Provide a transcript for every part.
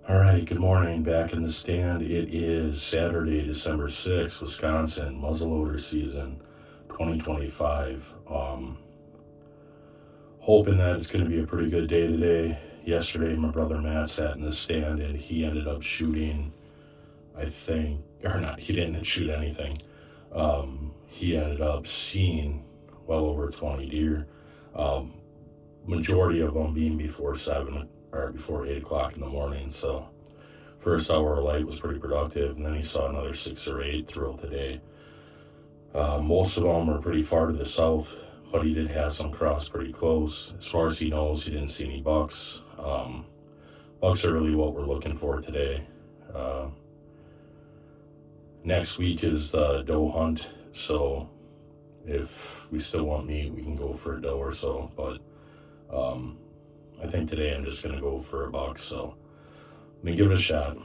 All right, good morning. Back in the stand. It is Saturday, December 6th, Wisconsin, muzzleloader season 2025. Hoping that it's going to be a pretty good day today. Yesterday, my brother Matt sat in the stand and he ended up shooting, or not, he didn't shoot anything. He ended up seeing well over 20 deer. Majority of them being before 7 or before 8 o'clock in the morning. So, first hour of light was pretty productive, and then he saw another 6 or 8 throughout the day. Most of them are pretty far to the south, but he did have some cross pretty close. As far as he knows, he didn't see any bucks. Bucks are really what we're looking for today. Next week is the doe hunt, so if we still want meat, we can go for a doe or so, but I think today I'm just going to go for a buck, so let me give it a shot.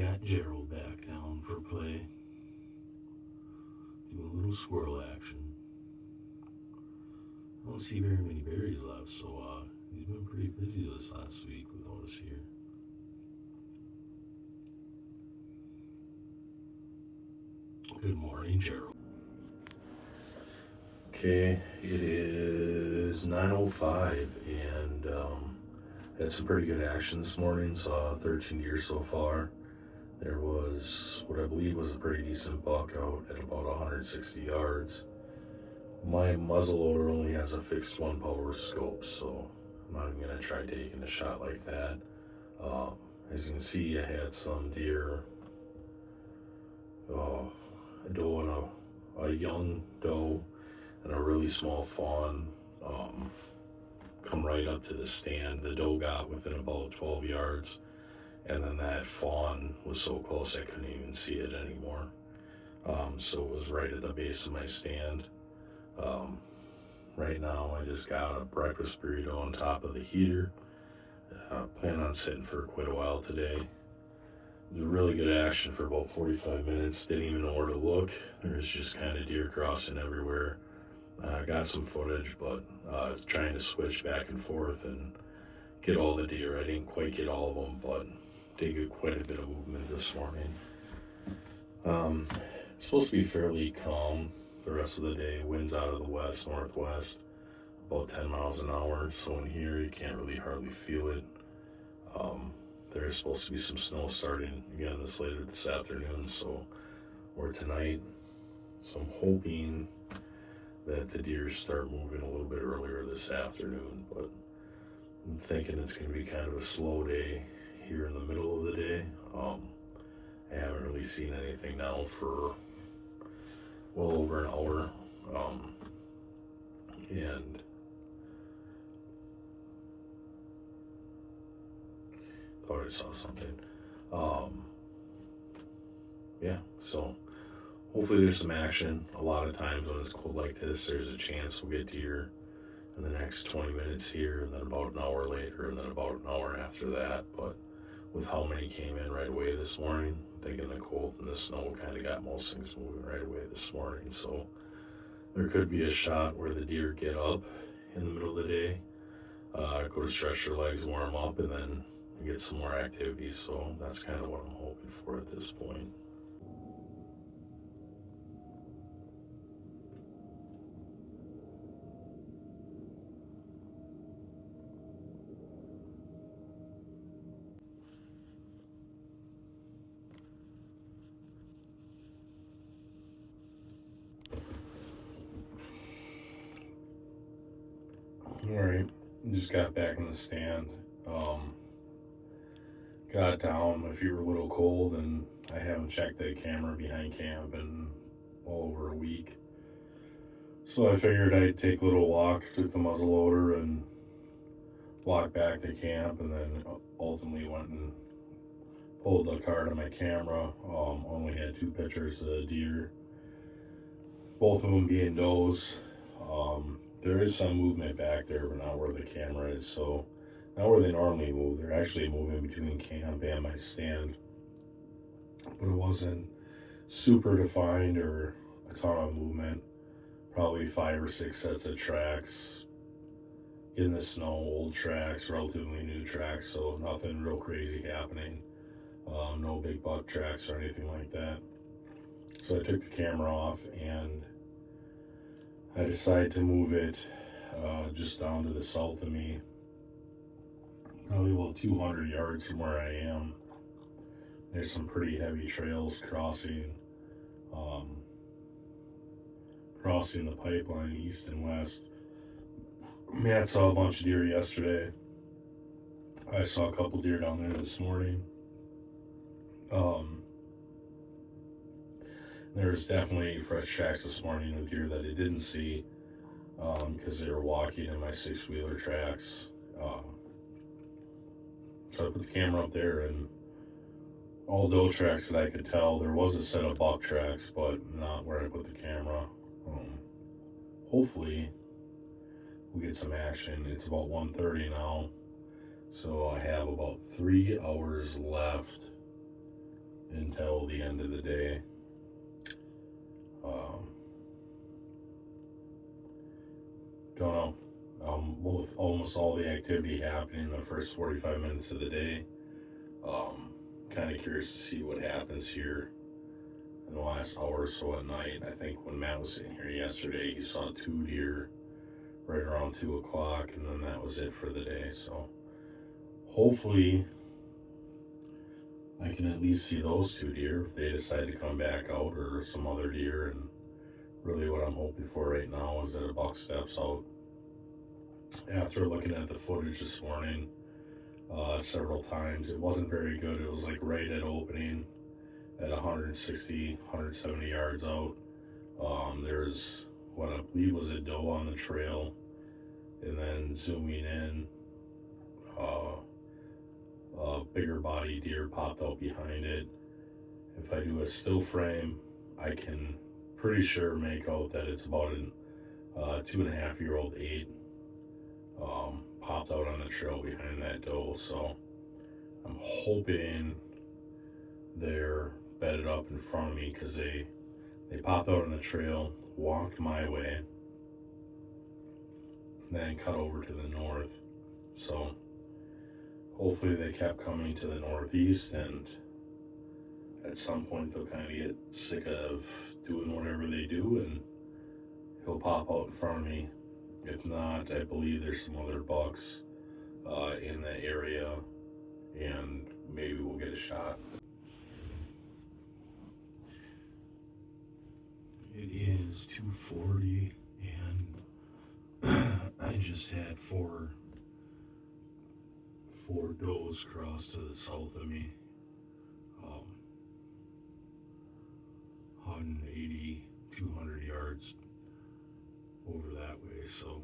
got Gerald back down for play. Doing a little squirrel action. I don't see very many berries left, so he's been pretty busy this last week without us here. Good morning, Gerald. Okay, it is 9:05, and had some pretty good action this morning. Saw 13 deer so far. There was what I believe was a pretty decent buck out at about 160 yards. My muzzleloader only has a fixed 1-power scope, so I'm not even going to try taking a shot like that. As you can see, I had some deer, a doe and a young doe and a really small fawn come right up to the stand. The doe got within about 12 yards, and then that fawn was so close I couldn't even see it anymore. So it was right at the base of my stand. Right now I just got a breakfast burrito on top of the heater. Plan on sitting for quite a while today. It was a really good action for about 45 minutes. Didn't even know where to look. There's just kind of deer crossing everywhere. I got some footage, but trying to switch back and forth and get all the deer. I didn't quite get all of them, but did get quite a bit of movement this morning. It's supposed to be fairly calm the rest of the day. Winds out of the west, northwest, about 10 miles an hour. So in here, you can't really hardly feel it. There's supposed to be some snow starting again later this afternoon, or tonight. So I'm hoping that the deer start moving a little bit earlier this afternoon, but I'm thinking it's going to be kind of a slow day here in the middle of the day. I haven't really seen anything now for well over an hour, and thought I saw something. Yeah, so hopefully there's some action. A lot of times when it's cold like this, there's a chance we'll get deer in the next 20 minutes here, and then about an hour later, and then about an hour after that. But with how many came in right away this morning, I'm thinking the cold and the snow kind of got most things moving right away this morning. So there could be a shot where the deer get up in the middle of the day, go to stretch their legs, warm up, and then get some more activity. So that's kind of what I'm hoping for at this point. Alright, just got back in the stand. Got down, my feet were a little cold, and I haven't checked the camera behind camp in well over a week. So I figured I'd take a little walk, took the muzzleloader, and walked back to camp, and then ultimately went and pulled the card on my camera. Only had 2 pictures of deer, both of them being does. There is some movement back there, but not where the camera is, so not where they normally move. They're actually moving between camp and my stand, but it wasn't super defined or a ton of movement. Probably 5 or 6 sets of tracks in the snow, old tracks, relatively new tracks, so nothing real crazy happening. No big buck tracks or anything like that. So I took the camera off, and I decided to move it just down to the south of me, probably about 200 yards from where I am. There's some pretty heavy trails crossing the pipeline east and west. Matt saw a bunch of deer yesterday. I saw a couple deer down there this morning. There's definitely fresh tracks this morning of deer that I didn't see because they were walking in my 6-wheeler tracks. So I put the camera up there, and all doe tracks that I could tell. There was a set of buck tracks, but not where I put the camera. Hopefully we'll get some action. It's about 1:30 now, so I have about 3 hours left until the end of the day. Don't know. With almost all the activity happening in the first 45 minutes of the day, kind of curious to see what happens here in the last hour or so at night. I think when Matt was sitting here yesterday, he saw 2 deer right around 2 o'clock, and then that was it for the day. So hopefully I can at least see those 2 deer if they decide to come back out, or some other deer. And really what I'm hoping for right now is that a buck steps out. After looking at the footage this morning several times, it wasn't very good. It was like right at opening at 160, 170 yards out. There's what I believe was a doe on the trail, and then zooming in, a bigger body deer popped out behind it. If I do a still frame, I can pretty sure make out that it's about a 2.5-year-old 8 popped out on the trail behind that doe. So I'm hoping they're bedded up in front of me, because they popped out on the trail, walked my way, then cut over to the north. So hopefully they kept coming to the northeast, and at some point they'll kind of get sick of doing whatever they do, and he'll pop out in front of me. If not, I believe there's some other bucks in the area, and maybe we'll get a shot. It is 2:40, and I just had four does cross to the south of me. 180, 200 yards over that way. So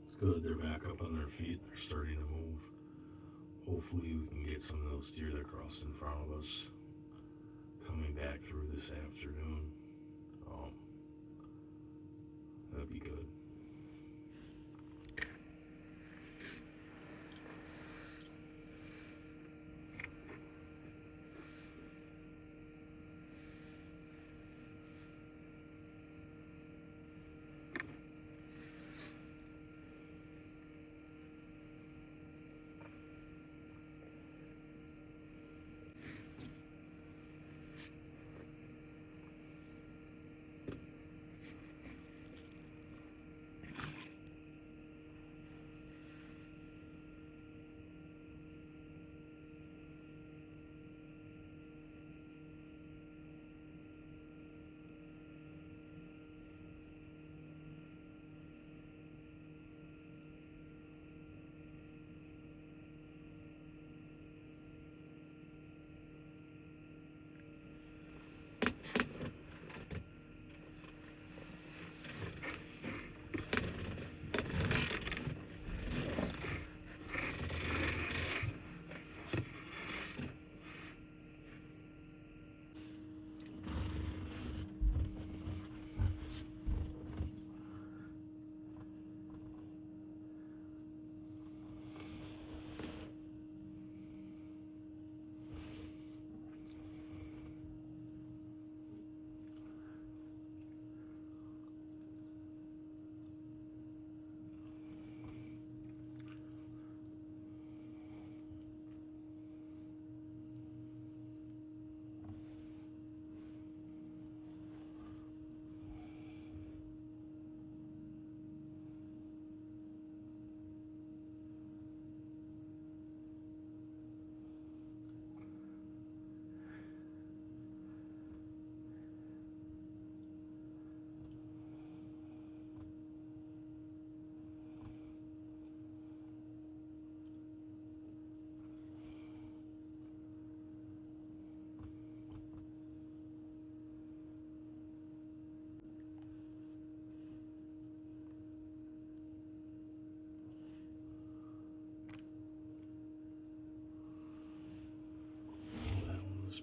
it's good they're back up on their feet. They're starting to move. Hopefully we can get some of those deer that crossed in front of us coming back through this afternoon. That'd be good.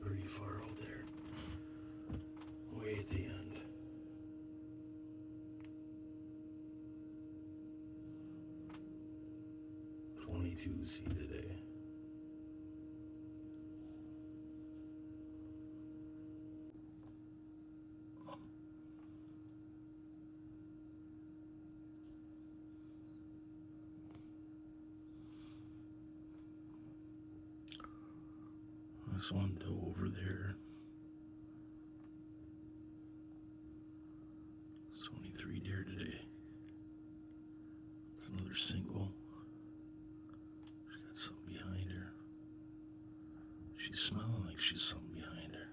Pretty far out there, way at the end. .22 C today. This one doe over there. 23 deer today. It's another single. She's got something behind her. She's smelling like she's something behind her.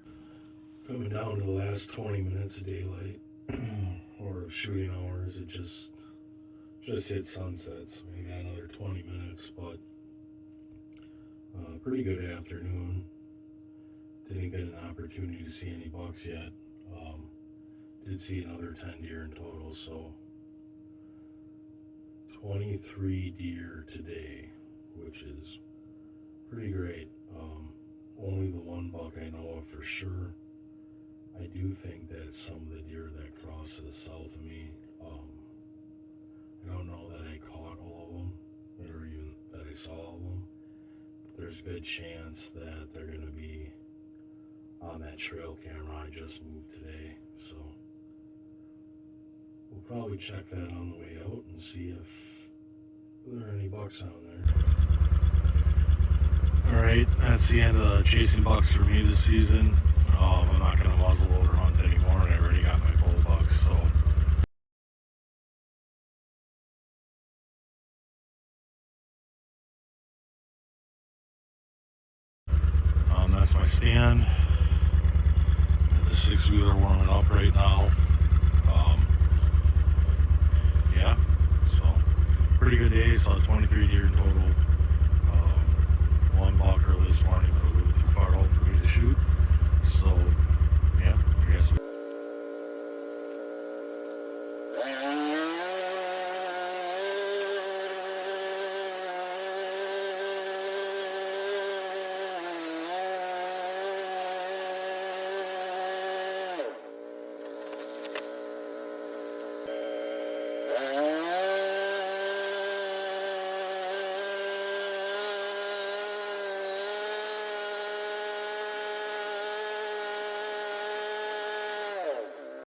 Coming down to the last 20 minutes of daylight or shooting hours, it just hit sunset, so we got another 20 minutes, but pretty good afternoon. Didn't get an opportunity to see any bucks yet. Did see another 10 deer in total, so 23 deer today, which is pretty great. Only the one buck I know of for sure. I do think that some of the deer that cross to the south of me, I don't know that I caught all of them, or even that I saw all of them. There's a good chance that they're going to be on that trail camera I just moved today, so we'll probably check that on the way out and see if there are any bucks on there. Alright, that's the end of chasing bucks for me this season. I'm not going to muzzleloader hunt anymore, and I already got my bull bucks, so that's my stand. The 6-wheeler warming up right now. Yeah, so pretty good day. Saw 23 deer in total.